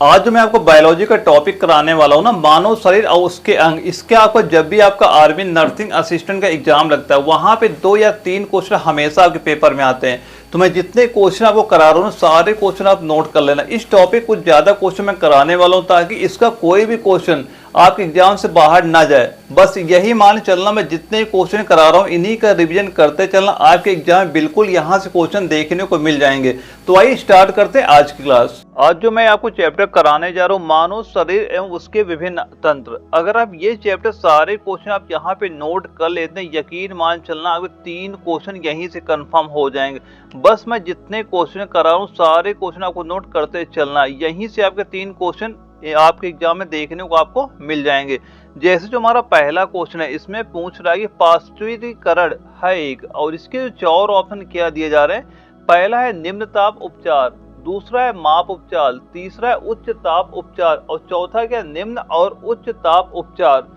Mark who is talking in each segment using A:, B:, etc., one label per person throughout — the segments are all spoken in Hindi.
A: आज जो मैं आपको बायोलॉजी का टॉपिक कराने वाला हूँ ना, मानव शरीर और उसके अंग, इसके आपको जब भी आपका आर्मी नर्सिंग असिस्टेंट का एग्जाम लगता है वहां पे 2 या 3 क्वेश्चन हमेशा आपके पेपर में आते हैं। तो मैं जितने क्वेश्चन आपको करा रहा हूँ सारे क्वेश्चन आप नोट कर लेना। इस टॉपिक कुछ ज्यादा क्वेश्चन मैं कराने वाला हूँ ताकि इसका कोई भी क्वेश्चन आपके एग्जाम से बाहर ना जाए। बस यही मान चलना, मैं जितने क्वेश्चन करा रहा हूँ इन्हीं का रिवीजन करते चलना, आपके एग्जाम में बिल्कुल यहाँ से क्वेश्चन देखने को मिल जाएंगे। तो आइए स्टार्ट करते हैं आज की क्लास। आज जो मैं आपको चैप्टर कराने जा रहा हूँ, मानव शरीर एवं उसके विभिन्न तंत्र। अगर आप ये चैप्टर सारे क्वेश्चन आप यहाँ पे नोट कर लेते हैं, यकीन मान चलना आपके 3 क्वेश्चन यहीं से कंफर्म हो जाएंगे। बस मैं जितने क्वेश्चन करा रहा हूँ सारे क्वेश्चन आपको नोट करते चलना, यहीं से आपके 3 क्वेश्चन आपके एग्जाम में देखने को आपको मिल जाएंगे। जैसे जो हमारा पहला क्वेश्चन है, इसमें पूछ रहा है कि पाश्चुरीकरण है एक, और इसके जो 4 ऑप्शन क्या दिए जा रहे हैं। पहला है निम्न ताप उपचार, दूसरा है माप उपचार, तीसरा है उच्च ताप उपचार और चौथा क्या, निम्न और उच्च ताप उपचार।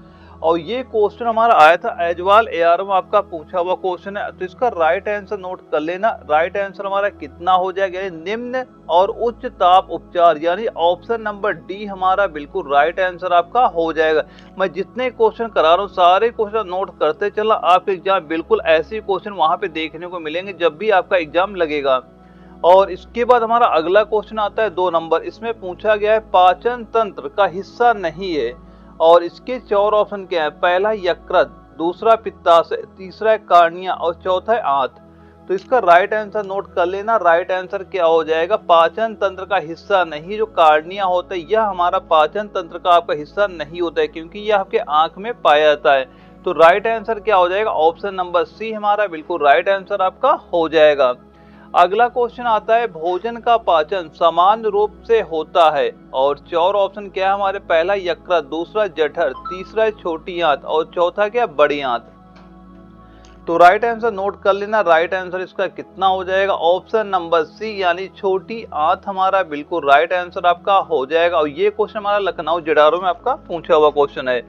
A: और ये क्वेश्चन हमारा आया था एजवाल एआर में, आपका पूछा हुआ क्वेश्चन है। तो इसका राइट आंसर नोट कर लेना। राइट आंसर हमारा कितना हो जाएगा, निम्न और उच्च ताप उपचार, यानी ऑप्शन नंबर डी हमारा बिल्कुल राइट आंसर आपका हो जाएगा। मैं जितने क्वेश्चन करा रहा हूँ सारे क्वेश्चन नोट करते चला, आपके एग्जाम बिल्कुल ऐसे क्वेश्चन वहां पे देखने को मिलेंगे जब भी आपका एग्जाम लगेगा। और इसके बाद हमारा अगला क्वेश्चन आता है 2 नंबर। इसमें पूछा गया है पाचन तंत्र का हिस्सा नहीं है, और इसके 4 ऑप्शन क्या है। पहला यकृत, दूसरा पित्ताशय, तीसरा है कार्निया और चौथा है आंत। तो इसका राइट आंसर नोट कर लेना। राइट आंसर क्या हो जाएगा, पाचन तंत्र का हिस्सा नहीं। जो कार्निया होता है यह हमारा पाचन तंत्र का आपका हिस्सा नहीं होता है, क्योंकि यह आपके आंख में पाया जाता है। तो राइट आंसर क्या हो जाएगा, ऑप्शन नंबर सी हमारा बिल्कुल राइट आंसर आपका हो जाएगा। अगला क्वेश्चन आता है भोजन का पाचन समान रूप से होता है, और 4 ऑप्शन क्या है हमारे। पहला यकृत, दूसरा जठर, तीसरा छोटी आंत और चौथा क्या, बड़ी आंत। तो राइट आंसर नोट कर लेना। राइट आंसर इसका कितना हो जाएगा, ऑप्शन नंबर सी यानी छोटी आंत हमारा बिल्कुल राइट आंसर आपका हो जाएगा। और ये क्वेश्चन हमारा लखनऊ जेडारो में आपका पूछा हुआ क्वेश्चन है।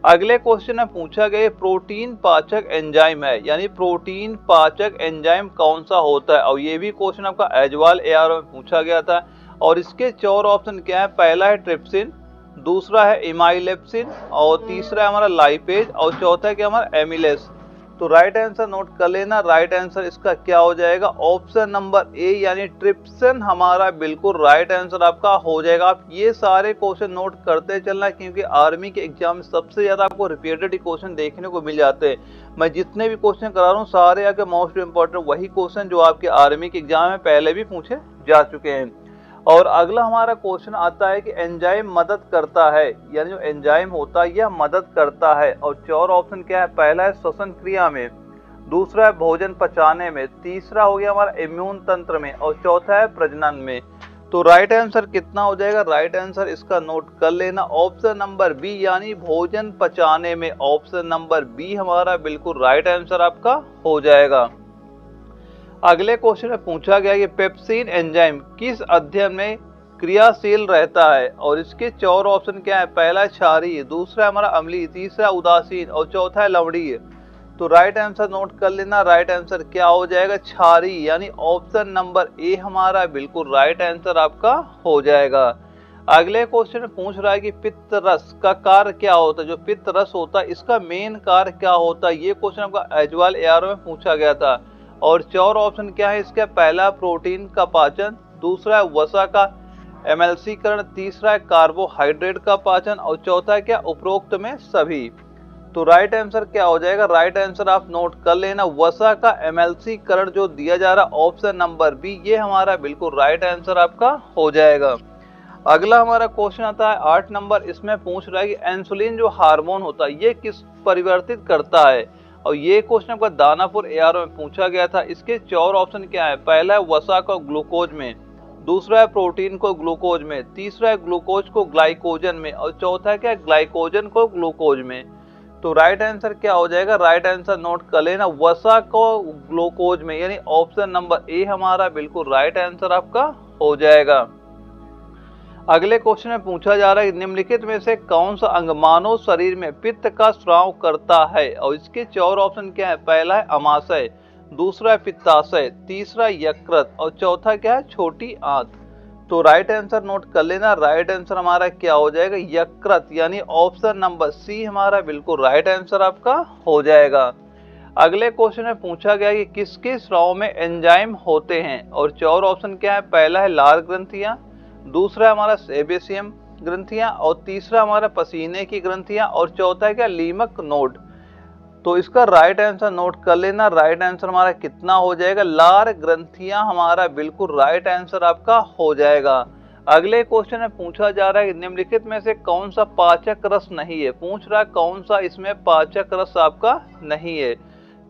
A: अगले क्वेश्चन में पूछा गया प्रोटीन पाचक एंजाइम है, यानी प्रोटीन पाचक एंजाइम कौन सा होता है। और ये भी क्वेश्चन आपका एजवाल एआर में पूछा गया था। और इसके 4 ऑप्शन क्या है। पहला है ट्रिप्सिन, दूसरा है इमाइलेप्सिन और तीसरा है हमारा लाइपेज और चौथा है क्या हमारा एमिलेस। तो राइट आंसर नोट कर लेना। राइट आंसर इसका क्या हो जाएगा, ऑप्शन नंबर ए यानी ट्रिप्सिन हमारा बिल्कुल राइट आंसर आपका हो जाएगा। आप ये सारे क्वेश्चन नोट करते चलना, क्योंकि आर्मी के एग्जाम में सबसे ज्यादा आपको रिपीटेड क्वेश्चन देखने को मिल जाते हैं। मैं जितने भी क्वेश्चन करा रहा हूँ सारे आपके मोस्ट इंपॉर्टेंट वही क्वेश्चन जो आपके आर्मी के एग्जाम में पहले भी पूछे जा चुके हैं। और अगला हमारा क्वेश्चन आता है कि एंजाइम मदद करता है, यानी जो एंजाइम होता है यह मदद करता है। और 4 ऑप्शन क्या है। पहला है श्वसन क्रिया में, दूसरा है भोजन पचाने में, तीसरा हो गया हमारा इम्यून तंत्र में और चौथा है प्रजनन में। तो राइट आंसर कितना हो जाएगा, राइट आंसर इसका नोट कर लेना, ऑप्शन नंबर बी यानी भोजन पचाने में। ऑप्शन नंबर बी हमारा बिल्कुल राइट आंसर आपका हो जाएगा। अगले क्वेश्चन में पूछा गया कि पेप्सिन एंजाइम किस अध्ययन में क्रियाशील रहता है। और इसके 4 ऑप्शन क्या है। पहला क्षारीय, दूसरा हमारा अम्लीय, तीसरा उदासीन और चौथा है लवणीय। तो राइट आंसर नोट कर लेना। राइट आंसर क्या हो जाएगा, क्षारीय, यानी ऑप्शन नंबर ए हमारा बिल्कुल राइट आंसर आपका हो जाएगा। अगले क्वेश्चन में पूछ रहा है कि पित्त रस का कार्य क्या होता है। जो पित्त रस होता है इसका मेन कार्य क्या होता है। ये क्वेश्चन आपका एजवाल एआर में पूछा गया था। और 4 ऑप्शन क्या है इसका। पहला प्रोटीन का पाचन, दूसरा है वसा का एमएलसीकरण, तीसरा है कार्बोहाइड्रेट का पाचन और चौथा है क्या, उपरोक्त में सभी। तो राइट आंसर क्या हो जाएगा, राइट आंसर आप नोट कर लेना, वसा का एमएलसीकरण जो दिया जा रहा ऑप्शन नंबर बी, ये हमारा बिल्कुल राइट आंसर आपका हो जाएगा। अगला हमारा क्वेश्चन आता है 8 नंबर। इसमें पूछ रहा है कि इंसुलिन जो हार्मोन होता है ये किस परिवर्तित करता है। और ये क्वेश्चन आपका दानापुर एआर में पूछा गया था। इसके 4 ऑप्शन क्या है। पहला है वसा को ग्लूकोज में, दूसरा है प्रोटीन को ग्लूकोज में, तीसरा है ग्लूकोज को ग्लाइकोजन में और चौथा क्या है ग्लाइकोजन को ग्लूकोज में। तो राइट आंसर क्या हो जाएगा, राइट आंसर नोट कर लेना, वसा को ग्लूकोज में, यानी ऑप्शन नंबर ए हमारा बिल्कुल राइट आंसर आपका हो जाएगा। अगले क्वेश्चन में पूछा जा रहा है निम्नलिखित में से कौन सा अंग मानव शरीर में पित्त का स्राव करता है। और इसके 4 ऑप्शन क्या है। पहला है अमाशय, दूसरा है पित्ताशय, तीसरा यकृत और चौथा क्या है छोटी आंत। तो राइट आंसर नोट कर लेना, राइट आंसर हमारा क्या हो जाएगा, यकृत, यानी ऑप्शन नंबर सी हमारा बिल्कुल राइट आंसर आपका हो जाएगा। अगले क्वेश्चन में पूछा गया कि किसके स्राव में एंजाइम होते हैं, और चार ऑप्शन क्या है, पहला है लार ग्रंथियां, दूसरा हमारा सेबेसियम ग्रंथियां, और तीसरा हमारा पसीने की ग्रंथियां, और चौथा है क्या, लीमक नोड। तो इसका राइट आंसर नोट कर लेना, राइट आंसर हमारा कितना हो जाएगा, लार ग्रंथियां हमारा बिल्कुल राइट आंसर आपका हो जाएगा। अगले क्वेश्चन में पूछा जा रहा है कि निम्नलिखित में से कौन सा पाचक रस नहीं है, पूछ रहा है कौन सा इसमें पाचक रस आपका नहीं है।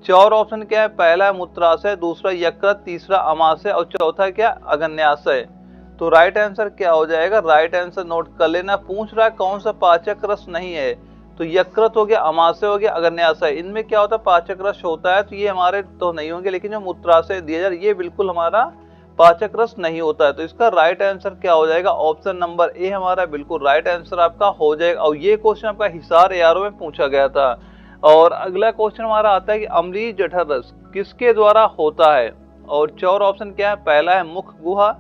A: चार ऑप्शन क्या है, पहला है मूत्राशय, दूसरा यकृत, तीसरा अमाशय, और चौथा क्या, अग्न्याशय। तो राइट आंसर क्या हो जाएगा, राइट आंसर नोट कर लेना। पूछ रहा है कौन सा पाचक रस नहीं है, तो यकृत हो गया, अमाशय हो गया, अग्न्याशय, इनमें क्या होता है, पाचक रस होता है, तो ये हमारे तो नहीं होंगे, लेकिन जो मूत्राशय दिया जाए ये बिल्कुल हमारा पाचक रस नहीं होता है। तो इसका राइट आंसर क्या हो जाएगा, ऑप्शन नंबर ए हमारा बिल्कुल राइट आंसर आपका हो जाएगा। और ये क्वेश्चन आपका हिसार एआरओ में पूछा गया था। और अगला क्वेश्चन हमारा आता है कि अम्लीय जठर रस किसके द्वारा होता है, और चार ऑप्शन क्या है, पहला है मुख गुहा,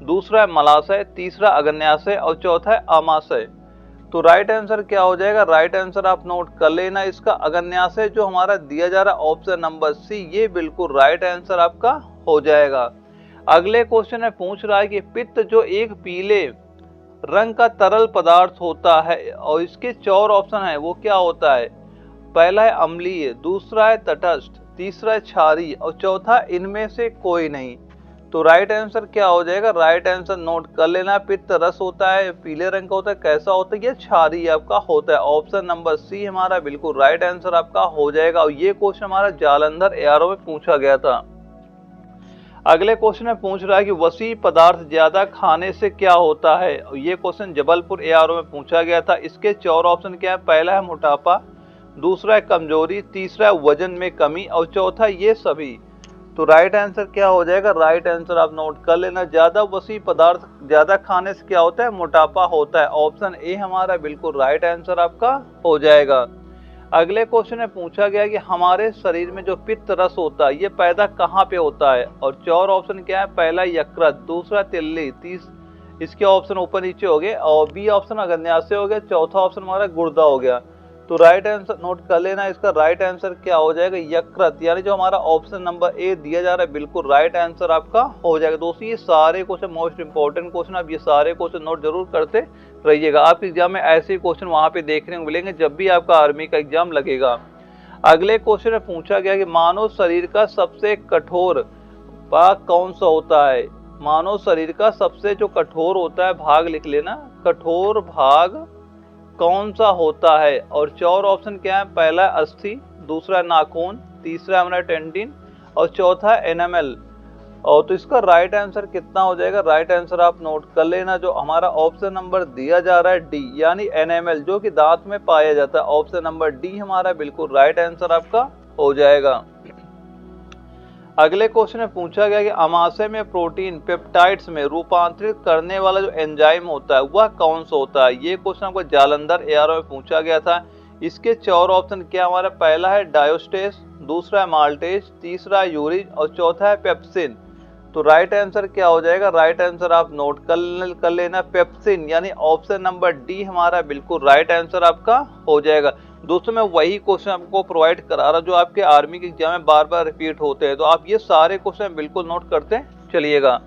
A: दूसरा है मलाशय, तीसरा अग्न्याशय, और चौथा है आमाशय। तो राइट आंसर क्या हो जाएगा, राइट आंसर आप नोट कर लेना, इसका अग्न्याशय जो हमारा दिया जा रहा है ऑप्शन नंबर सी, ये बिल्कुल राइट आंसर आपका हो जाएगा। अगले क्वेश्चन में पूछ रहा है कि पित्त जो एक पीले रंग का तरल पदार्थ होता है, और इसके चार ऑप्शन है, वो क्या होता है, पहला है अम्लीय, दूसरा है तटस्थ, तीसरा है क्षारीय, और चौथा इनमें से कोई नहीं। तो राइट आंसर क्या हो जाएगा, राइट आंसर नोट कर लेना, पित्त रस होता है, पीले रंग का होता है, कैसा होता है, ये क्षारीय आपका होता है। ऑप्शन नंबर सी हमारा बिल्कुल राइट आंसर आपका हो जाएगा। और ये क्वेश्चन हमारा जालंधर एआरओ में पूछा गया था। अगले क्वेश्चन में पूछ रहा है कि वसी पदार्थ ज्यादा खाने से क्या होता है, ये क्वेश्चन जबलपुर एआरओ में पूछा गया था। इसके चार ऑप्शन क्या है, पहला है मोटापा, दूसरा है कमजोरी, तीसरा है वजन में कमी, और चौथा ये सभी। तो राइट आंसर क्या हो जाएगा, राइट आंसर आप नोट कर लेना, ज्यादा वसी पदार्थ ज्यादा खाने से क्या होता है, मोटापा होता है। ऑप्शन ए हमारा बिल्कुल राइट आंसर आपका हो जाएगा। अगले क्वेश्चन में पूछा गया कि हमारे शरीर में जो पित्त रस होता है ये पैदा कहाँ पे होता है, और चार ऑप्शन क्या है, पहला यकृत, दूसरा तिल्ली, इसके ऑप्शन ऊपर नीचे हो गए, और बी ऑप्शन अग्न्याशय हो गया, चौथा ऑप्शन हमारा गुर्दा हो गया। तो राइट आंसर नोट कर लेना, इसका राइट आंसर क्या हो जाएगा, यकृत, यानी जो हमारा ऑप्शन नंबर ए दिया जा रहा है बिल्कुल राइट आंसर आपका हो जाएगा। दोस्तों ये सारे क्वेश्चन मोस्ट इंपॉर्टेंट क्वेश्चन, आप ये सारे क्वेश्चन नोट जरूर करते रहिएगा। आपके एग्जाम में ऐसे क्वेश्चन वहां पे देखने को मिलेंगे जब भी आपका आर्मी का एग्जाम लगेगा। अगले क्वेश्चन में पूछा गया कि मानव शरीर का सबसे कठोर भाग कौन सा होता है, मानव शरीर का सबसे जो कठोर होता है भाग लिख लेना, कठोर भाग कौन सा होता है। और चार ऑप्शन क्या है, पहला अस्थि, दूसरा नाखून, तीसरा हमारा टेंडिन, और चौथा एनामेल। और तो इसका राइट आंसर कितना हो जाएगा, राइट आंसर आप नोट कर लेना, जो हमारा ऑप्शन नंबर दिया जा रहा है डी, यानी एनामेल, जो कि दांत में पाया जाता है। ऑप्शन नंबर डी हमारा बिल्कुल राइट आंसर आपका हो जाएगा। अगले क्वेश्चन में पूछा गया कि अमाशय में प्रोटीन पेप्टाइड्स में रूपांतरित करने वाला जो एंजाइम होता है वह कौन सा होता है, ये क्वेश्चन आपको जालंधर एआरओ में पूछा गया था। इसके चार ऑप्शन क्या हमारा, पहला है डायोस्टेस, दूसरा है माल्टेज, तीसरा है यूरिज, और चौथा है पेप्सिन। तो राइट आंसर क्या हो जाएगा, राइट आंसर आप नोट कर लेना, पेप्सिन, यानी ऑप्शन नंबर डी हमारा बिल्कुल राइट आंसर आपका हो जाएगा। दोस्तों मैं वही क्वेश्चन आपको प्रोवाइड करा रहा जो आपके आर्मी के एग्जाम में बार बार रिपीट होते हैं, तो आप ये सारे क्वेश्चन बिल्कुल नोट करते चलिएगा।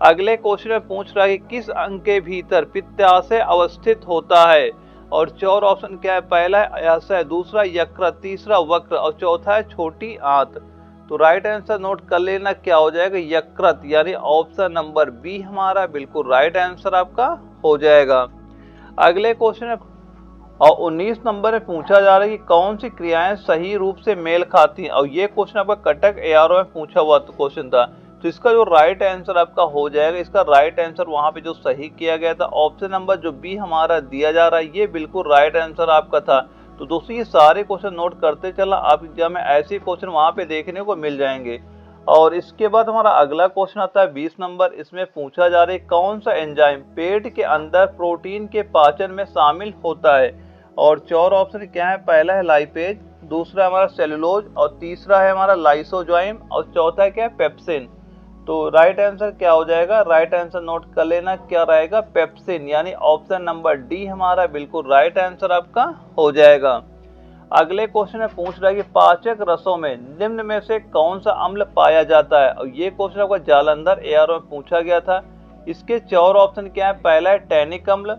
A: अगले क्वेश्चन में पूछ रहा है कि किस अंग के भीतर पित्ताशय अवस्थित होता है, और चार ऑप्शन क्या है, पहला है अयाशय, दूसरा यकृत, तीसरा वक्र, और चौथा है छोटी आंत। तो राइट आंसर नोट कर लेना, क्या हो जाएगा, यकृत, यानी ऑप्शन नंबर बी हमारा बिल्कुल राइट आंसर आपका हो जाएगा। अगले क्वेश्चन में और 19 नंबर में पूछा जा रहा है कि कौन सी क्रियाएं सही रूप से मेल खाती हैं, और ये क्वेश्चन आपका कटक एआरओ में पूछा हुआ क्वेश्चन था। तो इसका जो राइट आंसर आपका हो जाएगा, इसका राइट आंसर वहां पे जो सही किया गया था ऑप्शन नंबर जो बी हमारा दिया जा रहा है, ये बिल्कुल राइट आंसर आपका था। तो दोस्तों ये सारे क्वेश्चन नोट करते चला, आप एग्जाम में ऐसे क्वेश्चन वहां पे देखने को मिल जाएंगे। और इसके बाद हमारा अगला क्वेश्चन आता है 20 नंबर, इसमें पूछा जा रहा है कौन सा एंजाइम पेट के अंदर प्रोटीन के पाचन में शामिल होता है, और चार ऑप्शन क्या है, पहला है लाइपेज, दूसरा हमारा सेलुलोज, और तीसरा है हमारा लाइसोजाइम, और चौथा क्या है पेप्सिन। तो राइट आंसर क्या हो जाएगा, राइट आंसर नोट कर लेना क्या रहेगा, पेप्सिन, यानी ऑप्शन नंबर डी हमारा बिल्कुल राइट आंसर आपका हो जाएगा। अगले क्वेश्चन में पूछ रहा है कि पाचक रसों में निम्न में से कौन सा अम्ल पाया जाता है, और ये क्वेश्चन आपका जालंधर एआरओ में पूछा गया था। इसके 4 ऑप्शन क्या है, पहला है टैनिक अम्ल,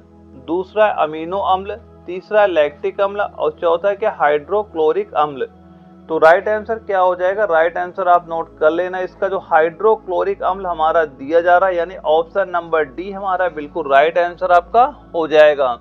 A: दूसरा है अमीनो अम्ल, तीसरा है लैक्टिक अम्ल और चौथा है क्या, हाइड्रोक्लोरिक अम्ल। तो राइट आंसर क्या हो जाएगा, राइट आंसर आप नोट कर लेना, इसका जो हाइड्रोक्लोरिक अम्ल हमारा दिया जा रहा है, यानी ऑप्शन नंबर डी हमारा बिल्कुल राइट आंसर आपका हो जाएगा।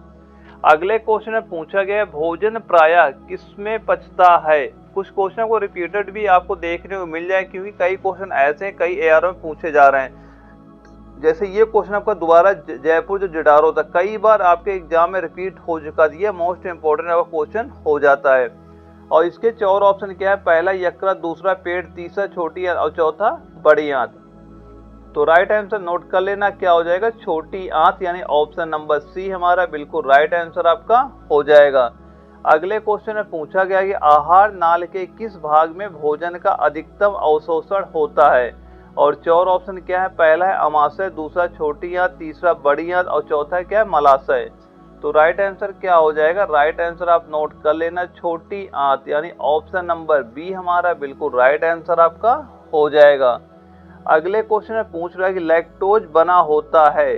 A: अगले क्वेश्चन में पूछा गया भोजन प्रायः किसमें पचता है। कुछ क्वेश्चन को रिपीटेड भी आपको देखने को मिल जाए, क्योंकि कई क्वेश्चन ऐसे कई एआरओ में पूछे जा रहे हैं। जैसे ये क्वेश्चन आपका दोबारा जयपुर जो जिडारो था, कई बार आपके एग्जाम में रिपीट हो चुका है, ये मोस्ट इंपोर्टेंट आपका क्वेश्चन हो जाता है। और इसके 4 ऑप्शन क्या है, पहला यकृत, दूसरा पेट, तीसरा छोटी आंत और चौथा बड़ी आंत। तो राइट आंसर नोट कर लेना क्या हो जाएगा, छोटी आंत, यानी ऑप्शन नंबर सी हमारा बिल्कुल राइट आंसर आपका हो जाएगा। अगले क्वेश्चन में पूछा गया कि आहार नाल के किस भाग में भोजन का अधिकतम अवशोषण होता है, और 4 ऑप्शन क्या है, पहला है अमाशय, दूसरा छोटी आंत, तीसरा बड़ी आंत और चौथा क्या है, मलाशय। तो राइट आंसर क्या हो जाएगा, राइट आंसर आप नोट कर लेना छोटी आंत, यानी ऑप्शन नंबर बी हमारा बिल्कुल राइट आंसर आपका हो जाएगा। अगले क्वेश्चन में पूछ रहा है कि लैक्टोज बना होता है,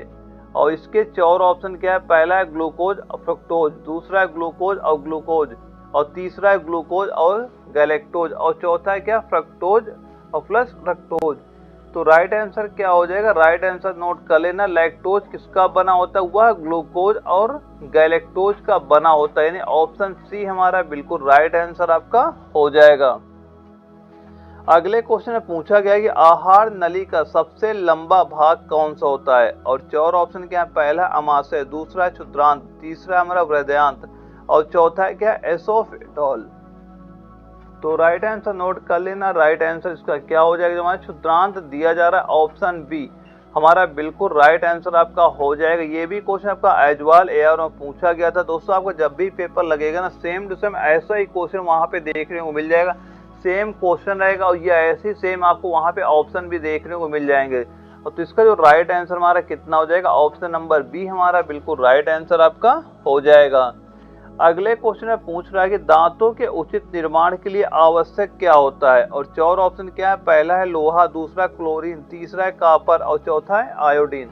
A: और इसके 4 ऑप्शन क्या है, पहला है ग्लूकोज और फ्रक्टोज, दूसरा है ग्लूकोज और ग्लूकोज और तीसरा है ग्लूकोज और गैलेक्टोज और चौथा है क्या, फ्रक्टोज और प्लस फ्रक्टोज। तो राइट आंसर क्या हो जाएगा, राइट आंसर नोट कर लेना, लैक्टोज किसका बना होता है, वह ग्लूकोज और गैलेक्टोज का बना होता है, यानी ऑप्शन सी हमारा बिल्कुल राइट आंसर आपका हो जाएगा। अगले क्वेश्चन में पूछा गया कि आहार नली का सबसे लंबा भाग कौन सा होता है, और 4 ऑप्शन क्या है, पहला अमाशय, दूसरा क्षुद्रांत, तीसरा हमारा हृदयांत और चौथा है क्या, एसोफेगल। तो राइट आंसर नोट कर लेना, राइट आंसर इसका क्या हो जाएगा, जो हमारा क्षुद्रांत दिया जा रहा है ऑप्शन बी हमारा बिल्कुल राइट आंसर आपका हो जाएगा। ये भी क्वेश्चन आपका एजवाल एआर में पूछा गया था। दोस्तों आपको जब भी पेपर लगेगा ना, सेम टू सेम ऐसा ही क्वेश्चन वहां पे देखने को मिल जाएगा, सेम क्वेश्चन रहेगा और ये ऐसे ही सेम आपको वहां पे ऑप्शन भी देखने को मिल जाएंगे। तो इसका जो राइट आंसर हमारा कितना हो जाएगा, ऑप्शन नंबर बी हमारा बिल्कुल राइट आंसर आपका हो जाएगा। अगले क्वेश्चन में पूछ रहा है कि दांतों के उचित निर्माण के लिए आवश्यक क्या होता है, और 4 ऑप्शन क्या है, पहला है लोहा, दूसरा क्लोरीन, तीसरा है कॉपर और चौथा है आयोडीन।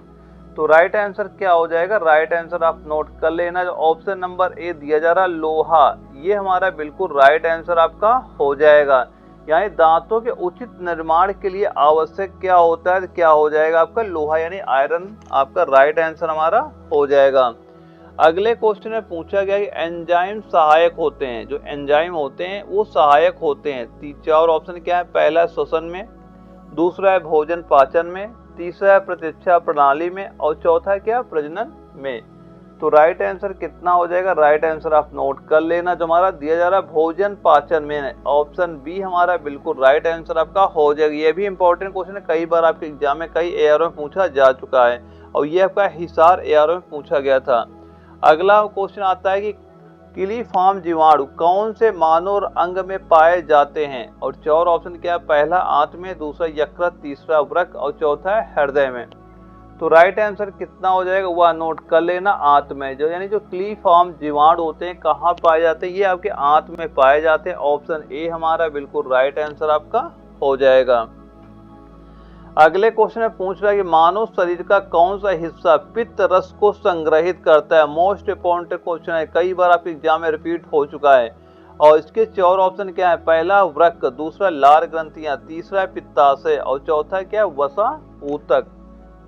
A: तो राइट आंसर क्या हो जाएगा, राइट आंसर आप नोट कर लेना, जो ऑप्शन नंबर ए दिया जा रहा है लोहा, ये हमारा बिल्कुल राइट आंसर आपका हो जाएगा। यानी दांतों के उचित निर्माण के लिए आवश्यक क्या होता है, क्या हो जाएगा आपका लोहा, यानी आयरन आपका राइट आंसर हमारा हो जाएगा। अगले क्वेश्चन में पूछा गया कि एंजाइम सहायक होते हैं, जो एंजाइम होते हैं वो सहायक होते हैं। 4 ऑप्शन क्या है, पहला श्वसन में, दूसरा है भोजन पाचन में, तीसरा है प्रतिरक्षा प्रणाली में और चौथा क्या, प्रजनन में। तो राइट आंसर कितना हो जाएगा, राइट आंसर आप नोट कर लेना, जो हमारा दिया जा रहा है भोजन पाचन में, ऑप्शन बी हमारा बिल्कुल राइट आंसर आपका हो जाएगा। ये भी इंपॉर्टेंट क्वेश्चन है, कई बार आपके एग्जाम में कई एआरओ में पूछा जा चुका है और ये आपका हिसार एआरओ में पूछा गया था। अगला क्वेश्चन आता है कि क्लीफॉर्म जीवाणु कौन से मानव अंग में पाए जाते हैं, और 4 ऑप्शन क्या है, पहला आंत में, दूसरा यकृत, तीसरा वृक्क और चौथा है हृदय में। तो राइट आंसर कितना हो जाएगा, वह नोट कर लेना, आंत में। जो यानी जो क्लीफॉर्म जीवाणु होते हैं कहाँ पाए जाते हैं, ये आपके आंत में पाए जाते हैं, ऑप्शन ए हमारा बिल्कुल राइट आंसर आपका हो जाएगा। अगले क्वेश्चन में पूछ रहा है कि मानव शरीर का कौन सा हिस्सा पित्त रस को संग्रहित करता है। मोस्ट इंपोर्टेंट क्वेश्चन है, कई बार आपके एग्जाम में रिपीट हो चुका है। और इसके 4 ऑप्शन क्या है, पहला वृक्क, दूसरा लार ग्रंथियां, तीसरा पित्ताशय और चौथा क्या, वसा ऊतक।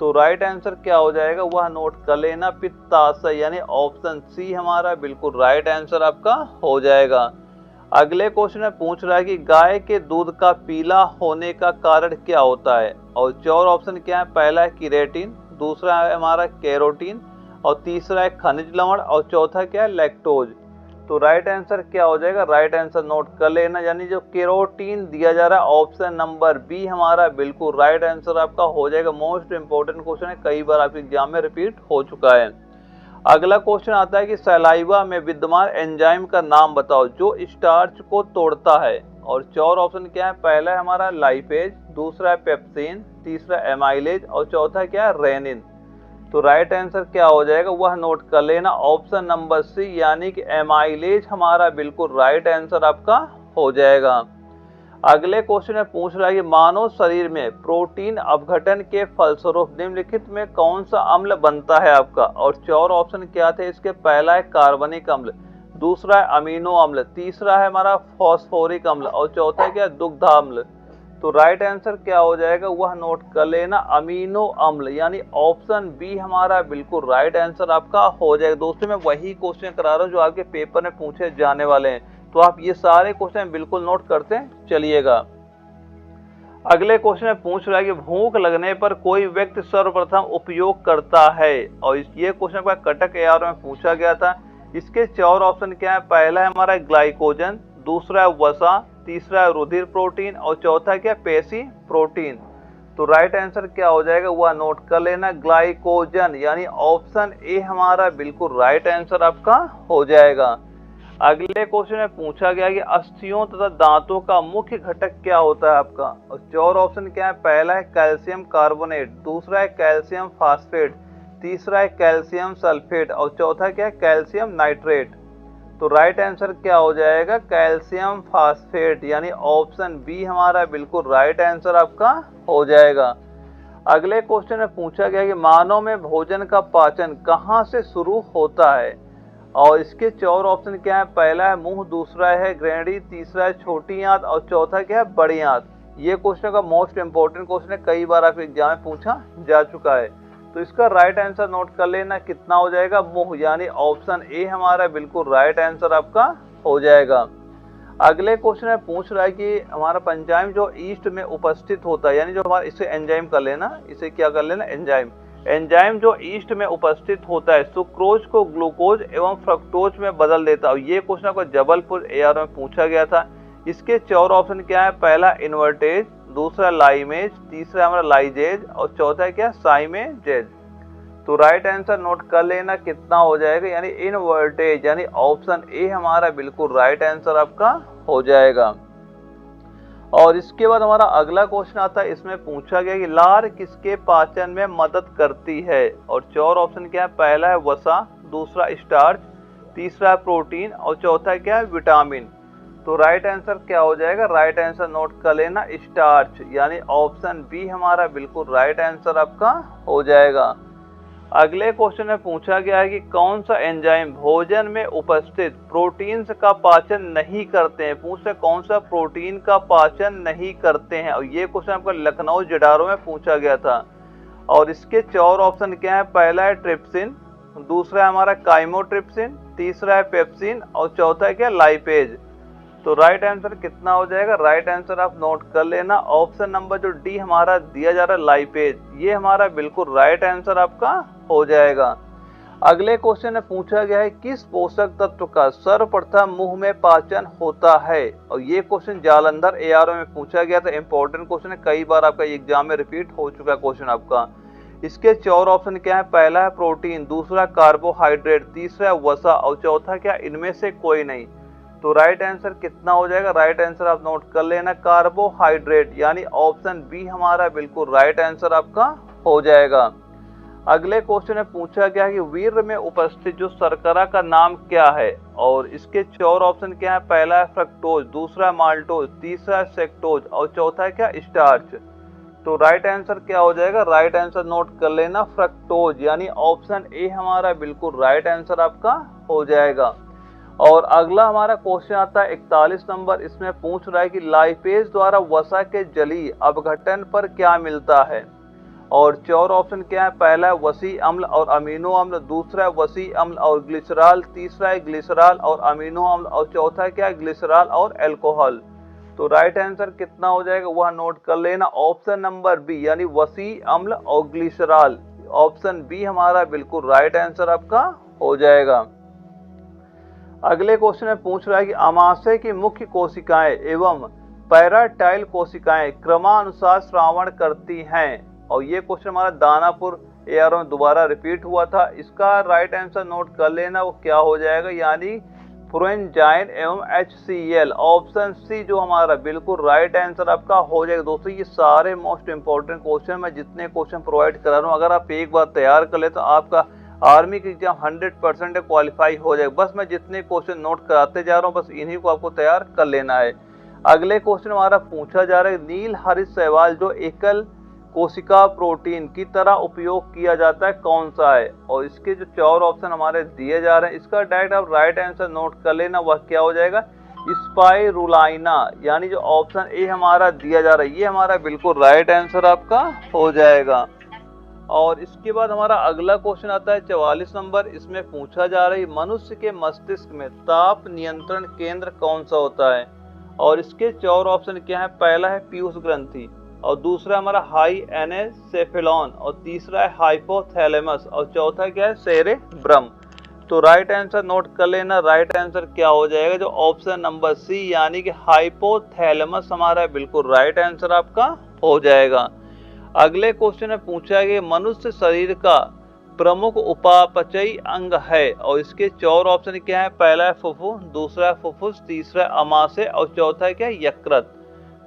A: तो राइट आंसर क्या हो जाएगा, वह नोट कर लेना, पित्ताशय, यानी ऑप्शन सी हमारा बिल्कुल राइट आंसर आपका हो जाएगा। अगले क्वेश्चन में पूछ रहा है कि गाय के दूध का पीला होने का कारण क्या होता है, और 4 ऑप्शन क्या है, पहला है किरेटिन, दूसरा है हमारा कैरोटीन और तीसरा है खनिज लवण और चौथा क्या है, लैक्टोज। तो राइट आंसर क्या हो जाएगा, राइट आंसर नोट कर लेना, यानी जो कैरोटीन दिया जा रहा है ऑप्शन नंबर बी हमारा बिल्कुल राइट आंसर आपका हो जाएगा। मोस्ट इंपोर्टेंट क्वेश्चन है, कई बार आपके एग्जाम में रिपीट हो चुका है। अगला क्वेश्चन आता है कि सलाइवा में विद्यमान एंजाइम का नाम बताओ जो स्टार्च को तोड़ता है, और 4 ऑप्शन क्या है, पहला है हमारा लाइपेज, दूसरा है पेप्सिन, तीसरा एमाइलेज और चौथा क्या है रेनिन। तो राइट आंसर क्या हो जाएगा वह नोट कर लेना, ऑप्शन नंबर सी यानी कि एमाइलेज हमारा बिल्कुल राइट आंसर आपका हो जाएगा। अगले क्वेश्चन में पूछ रहा है कि मानव शरीर में प्रोटीन अपघटन के फलस्वरूप निम्नलिखित में कौन सा अम्ल बनता है आपका, और 4 ऑप्शन क्या थे इसके, पहला है कार्बनिक अम्ल, दूसरा है अमीनो अम्ल, तीसरा है हमारा फॉस्फोरिक अम्ल और चौथा क्या है दुग्धाम्ल। तो राइट आंसर क्या हो जाएगा वह नोट कर लेना, अमीनो अम्ल यानी ऑप्शन बी हमारा बिल्कुल राइट आंसर आपका हो जाएगा। दोस्तों मैं वही क्वेश्चन करा रहा हूँ जो आपके पेपर में पूछे जाने वाले हैं, तो आप ये सारे क्वेश्चन बिल्कुल नोट करते चलिएगा। अगले क्वेश्चन में पूछ रहा है कि भूख लगने पर कोई व्यक्ति सर्वप्रथम उपयोग करता है, और ये क्वेश्चन का कटक एआर में पूछा गया था। इसके 4 ऑप्शन क्या है, पहला है हमारा ग्लाइकोजन, दूसरा है वसा, तीसरा है रुधिर प्रोटीन और चौथा क्या पेशी प्रोटीन। तो राइट आंसर क्या हो जाएगा वह नोट कर लेना, ग्लाइकोजन यानी ऑप्शन ए हमारा बिल्कुल राइट आंसर आपका हो जाएगा। अगले क्वेश्चन में पूछा गया कि अस्थियों तथा दांतों का मुख्य घटक क्या होता है आपका, और 4 ऑप्शन क्या है, पहला है कैल्शियम कार्बोनेट, दूसरा है कैल्शियम फास्फेट, तीसरा है कैल्शियम सल्फेट और चौथा क्या है कैल्शियम नाइट्रेट। तो राइट आंसर क्या हो जाएगा, कैल्शियम फास्फेट यानी ऑप्शन बी हमारा बिल्कुल राइट आंसर आपका हो जाएगा। अगले क्वेश्चन में पूछा गया कि मानव में भोजन का पाचन कहाँ से शुरू होता है, और इसके 4 ऑप्शन क्या है, पहला है मुंह, दूसरा है ग्रेडी, तीसरा है छोटी आंत और चौथा क्या है बड़ी आंत। ये क्वेश्चन का मोस्ट इंपोर्टेंट क्वेश्चन है, कई बार आपके एग्जाम में पूछा जा चुका है। तो इसका राइट आंसर नोट कर लेना, कितना हो जाएगा मुंह यानी ऑप्शन ए हमारा बिल्कुल राइट आंसर आपका हो जाएगा। अगले क्वेश्चन में पूछ रहा है कि हमारा पंचाइम जो ईस्ट में उपस्थित होता है, यानी जो हमारा, इसे एंजाइम कर लेना, इसे क्या कर लेना एंजाइम, एंजाइम जो ईस्ट में उपस्थित होता है सुक्रोज को ग्लूकोज एवं फ्रक्टोज में बदल देता है। ये क्वेश्चन को जबलपुर एआर में पूछा गया था। इसके 4 ऑप्शन क्या है, पहला इन्वर्टेज, दूसरा लाइमेज, तीसरा हमारा लाइजेज और चौथा क्या साइमेजेज। तो राइट आंसर नोट कर लेना, कितना हो जाएगा यानी इनवर्टेज यानी ऑप्शन ए हमारा बिल्कुल राइट आंसर आपका हो जाएगा। और इसके बाद हमारा अगला क्वेश्चन आता है, इसमें पूछा गया कि लार किसके पाचन में मदद करती है, और 4 ऑप्शन क्या है, पहला है वसा, दूसरा स्टार्च, तीसरा प्रोटीन और चौथा क्या है विटामिन। तो राइट आंसर क्या हो जाएगा, राइट आंसर नोट कर लेना स्टार्च यानी ऑप्शन बी हमारा बिल्कुल राइट आंसर आपका हो जाएगा। अगले क्वेश्चन में पूछा गया है कि कौन सा एंजाइम भोजन में उपस्थित प्रोटीन्स का पाचन नहीं करते हैं, पूछ रहे कौन सा प्रोटीन का पाचन नहीं करते हैं, और ये क्वेश्चन आपका लखनऊ जडारो में पूछा गया था। और इसके 4 ऑप्शन क्या है, पहला है ट्रिप्सिन, दूसरा है हमारा काइमोट्रिप्सिन, तीसरा है पेप्सिन और चौथा है क्या लाइपेज। तो राइट आंसर कितना हो जाएगा, राइट आंसर आप नोट कर लेना, ऑप्शन नंबर जो डी हमारा दिया जा रहा है लाइपेज, ये हमारा बिल्कुल राइट आंसर आपका हो जाएगा। अगले क्वेश्चन में पूछा गया है किस पोषक तत्व का सर्वप्रथम मुंह में पाचन होता है, और ये क्वेश्चन जालंधर एआरओ में पूछा गया था। इंपॉर्टेंट क्वेश्चन है, कई बार आपका एग्जाम में रिपीट हो चुका क्वेश्चन आपका। इसके 4 ऑप्शन क्या है, पहला है प्रोटीन, दूसरा कार्बोहाइड्रेट, तीसरा वसा और चौथा क्या इनमें से कोई नहीं। तो राइट आंसर कितना हो जाएगा, राइट आंसर आप नोट कर लेना कार्बोहाइड्रेट यानी ऑप्शन बी हमारा बिल्कुल राइट आंसर आपका हो जाएगा। अगले क्वेश्चन में पूछा गया कि वीर्य में उपस्थित जो शर्करा का नाम क्या है, और इसके 4 ऑप्शन क्या है, पहला है फ्रक्टोज, दूसरा माल्टोज, तीसरा सेक्टोज और चौथा क्या स्टार्च। तो राइट आंसर क्या हो जाएगा, राइट आंसर नोट कर लेना फ्रक्टोज यानी ऑप्शन ए हमारा बिल्कुल राइट आंसर आपका हो जाएगा। और अगला हमारा क्वेश्चन आता है 41 नंबर, इसमें पूछ रहा है कि लाइपेज द्वारा वसा के जलीय अपघटन पर क्या मिलता है, और 4 ऑप्शन क्या है, पहला है वसी अम्ल और अमीनो अम्ल, दूसरा है वसी अम्ल और ग्लिसरॉल, तीसरा है ग्लिसरॉल और अमीनो अम्ल और चौथा क्या है ग्लिसरॉल और अल्कोहल। तो राइट आंसर कितना हो जाएगा वह नोट कर लेना, ऑप्शन नंबर बी यानी वसी अम्ल और ग्लिसरॉल, ऑप्शन बी हमारा बिल्कुल राइट आंसर आपका हो जाएगा। अगले क्वेश्चन में पूछ रहा है कि आमाशय की मुख्य कोशिकाएं एवं पैराटाइल कोशिकाएं क्रमानुसार श्रावण करती हैं, और ये क्वेश्चन हमारा दानापुर एआरओ में दोबारा रिपीट हुआ था। इसका राइट आंसर नोट कर लेना, वो क्या हो जाएगा यानी फ्लोएंजाइन एवं HCl। ऑप्शन सी जो हमारा बिल्कुल राइट आंसर आपका हो जाएगा। दोस्तों ये सारे मोस्ट इंपॉर्टेंट क्वेश्चन, मैं जितने क्वेश्चन प्रोवाइड करा रहा हूँ, अगर आप एक बार तैयार कर ले तो आपका आर्मी की एग्जाम 100% क्वालिफाई हो जाएगा। बस मैं जितने क्वेश्चन नोट कराते जा रहा हूँ, बस इन्हीं को आपको तैयार कर लेना है। अगले क्वेश्चन हमारा पूछा जा रहा है, नील हरित शैवाल जो एकल कोशिका प्रोटीन की तरह उपयोग किया जाता है कौन सा है? और इसके जो 4 ऑप्शन हमारे दिए जा रहे हैं, इसका डायरेक्ट आप राइट आंसर नोट कर लेना, वह क्या हो जाएगा? स्पाइरुलाइना, यानी जो ऑप्शन ए हमारा दिया जा रहा है ये हमारा बिल्कुल राइट आंसर आपका हो जाएगा। और इसके बाद हमारा अगला क्वेश्चन आता है 44 नंबर। इसमें पूछा जा रहा है मनुष्य के मस्तिष्क में ताप नियंत्रण केंद्र कौन सा होता है? और इसके 4 ऑप्शन क्या है? पहला है पीयूष ग्रंथि, और दूसरा हमारा हाई एनेसेफेलॉन, और तीसरा है हाइपोथैलेमस, और चौथा क्या है? सेरेब्रम। तो राइट आंसर नोट कर लेना, राइट आंसर क्या हो जाएगा? जो ऑप्शन नंबर सी यानी कि हाइपोथैलेमस हमारा बिल्कुल राइट आंसर आपका हो जाएगा। अगले क्वेश्चन में पूछा गया मनुष्य शरीर का प्रमुख उपापचयी अंग है, और इसके 4 ऑप्शन क्या है? पहला है फुफ्फुस, दूसरा है फुफ्फुस, तीसरा है अमाशय, और चौथा है क्या? यकृत।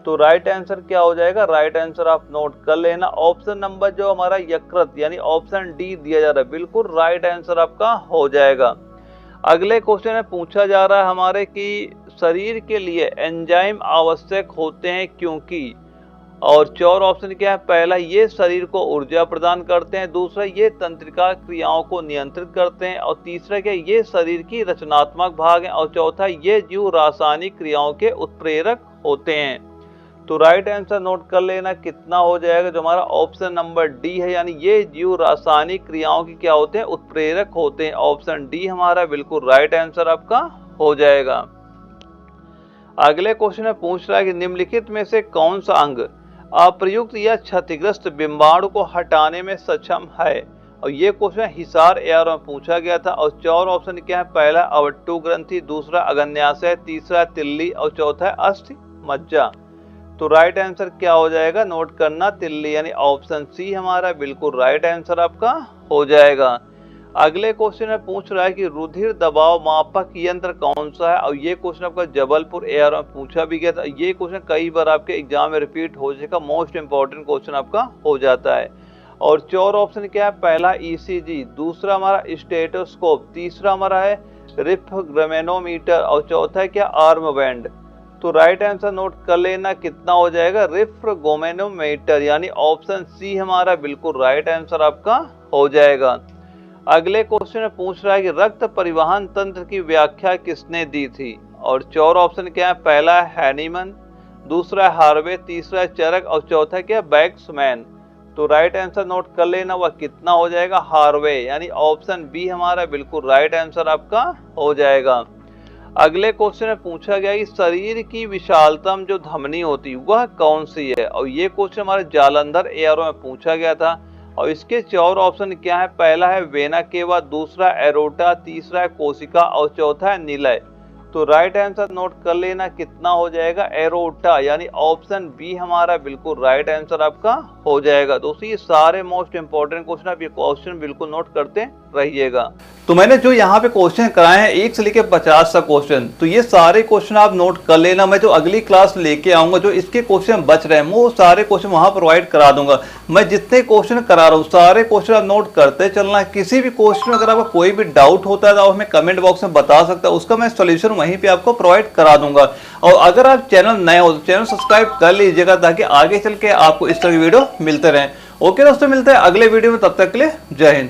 A: तो राइट आंसर क्या हो जाएगा? राइट आंसर आप नोट कर लेना, ऑप्शन नंबर जो हमारा यकृत यानी ऑप्शन डी दिया जा रहा है, बिल्कुल राइट आंसर आपका हो जाएगा। अगले क्वेश्चन में पूछा जा रहा है हमारे कि शरीर के लिए एंजाइम आवश्यक होते हैं क्योंकि, और 4 ऑप्शन क्या है? पहला ये शरीर को ऊर्जा प्रदान करते हैं, दूसरा ये तंत्रिका क्रियाओं को नियंत्रित करते हैं, और तीसरा क्या? ये शरीर की रचनात्मक भाग है, और चौथा ये जीव रासायनिक क्रियाओं के उत्प्रेरक होते हैं। तो राइट आंसर नोट कर लेना, कितना हो जाएगा? जो हमारा ऑप्शन नंबर डी है, यानी ये जीव रासायनिक क्रियाओं की क्या होते हैं? उत्प्रेरक होते हैं। ऑप्शन डी हमारा बिल्कुल राइट आंसर आपका हो जाएगा। अगले क्वेश्चन में पूछ रहा है कि निम्नलिखित में से कौन सा अंग अप्रयुक्त या क्षतिग्रस्त बिंबाणु को हटाने में सक्षम है? और ये क्वेश्चन हिसार एआर में पूछा गया था, और 4 ऑप्शन क्या है? पहला अवट्टु ग्रंथि, दूसरा अग्न्याशय, तीसरा तिल्ली, और चौथा अस्थि मज्जा। तो राइट आंसर क्या हो जाएगा? नोट करना, तिल्ली, यानी ऑप्शन सी हमारा बिल्कुल राइट आंसर आपका हो जाएगा। अगले क्वेश्चन में पूछ रहा है कि रुधिर दबाव मापक यंत्र कौन सा है? और ये क्वेश्चन आपका जबलपुर एआर में पूछा भी गया था। ये क्वेश्चन कई बार आपके एग्जाम में रिपीट हो जाएगा, मोस्ट इंपॉर्टेंट क्वेश्चन आपका हो जाता है। और 4 ऑप्शन क्या है? पहला ईसीजी, दूसरा हमारा स्टेथोस्कोप, तीसरा हमारा है रिफ्ग्रामेनोमीटर, और चौथा है क्या? Arm band. तो राइट आंसर नोट कर लेना, कितना हो जाएगा? रिफ्ग्रामेनोमीटर, यानी ऑप्शन सी हमारा बिल्कुल राइट आंसर आपका हो जाएगा। अगले क्वेश्चन में पूछ रहा है कि रक्त परिवहन तंत्र की व्याख्या किसने दी थी? और 4 ऑप्शन क्या है? पहला है हैनीमन, दूसरा है हार्वे, तीसरा है चरक, और चौथा क्या? बैक्समैन। तो राइट आंसर नोट कर लेना, वह कितना हो जाएगा? हार्वे, यानी ऑप्शन बी हमारा बिल्कुल राइट आंसर आपका हो जाएगा। अगले क्वेश्चन में पूछा गया कि शरीर की विशालतम जो धमनी होती है वह कौन सी है? और ये क्वेश्चन हमारे जालंधर एआरओ में पूछा गया था, और इसके 4 ऑप्शन क्या है? पहला है वेना केवा, दूसरा एरोटा, तीसरा है कोशिका, और चौथा है निलय। तो राइट आंसर नोट कर लेना, कितना हो जाएगा? एरोटा, यानी ऑप्शन बी हमारा बिल्कुल राइट आंसर आपका हो जाएगा। दोस्तों ये सारे मोस्ट इंपॉर्टेंट क्वेश्चन, आप ये क्वेश्चन बिल्कुल नोट करते रहिएगा। तो मैंने जो यहाँ पे क्वेश्चन कराए हैं 1 से लेकर 50 तक क्वेश्चन, तो ये सारे क्वेश्चन आप नोट कर लेना। मैं जो अगली क्लास लेके आऊंगा, जो इसके क्वेश्चन बच रहे हैं वो सारे क्वेश्चन वहां प्रोवाइड करा दूंगा। मैं जितने क्वेश्चन करा रहा हूँ सारे क्वेश्चन आप नोट करते चलना। किसी भी क्वेश्चन में अगर आपको कोई भी डाउट होता है तो आप हमें कमेंट बॉक्स में बता सकते हैं, उसका मैं सोल्यूशन वहीं पे आपको प्रोवाइड करा दूंगा। और अगर आप चैनल नए हो तो चैनल सब्सक्राइब कर लीजिएगा, ताकि आगे चल के आपको इस तरह की वीडियो मिलते रहें। ओके दोस्तों, मिलते हैं अगले वीडियो में, तब तक के लिए जय हिंद।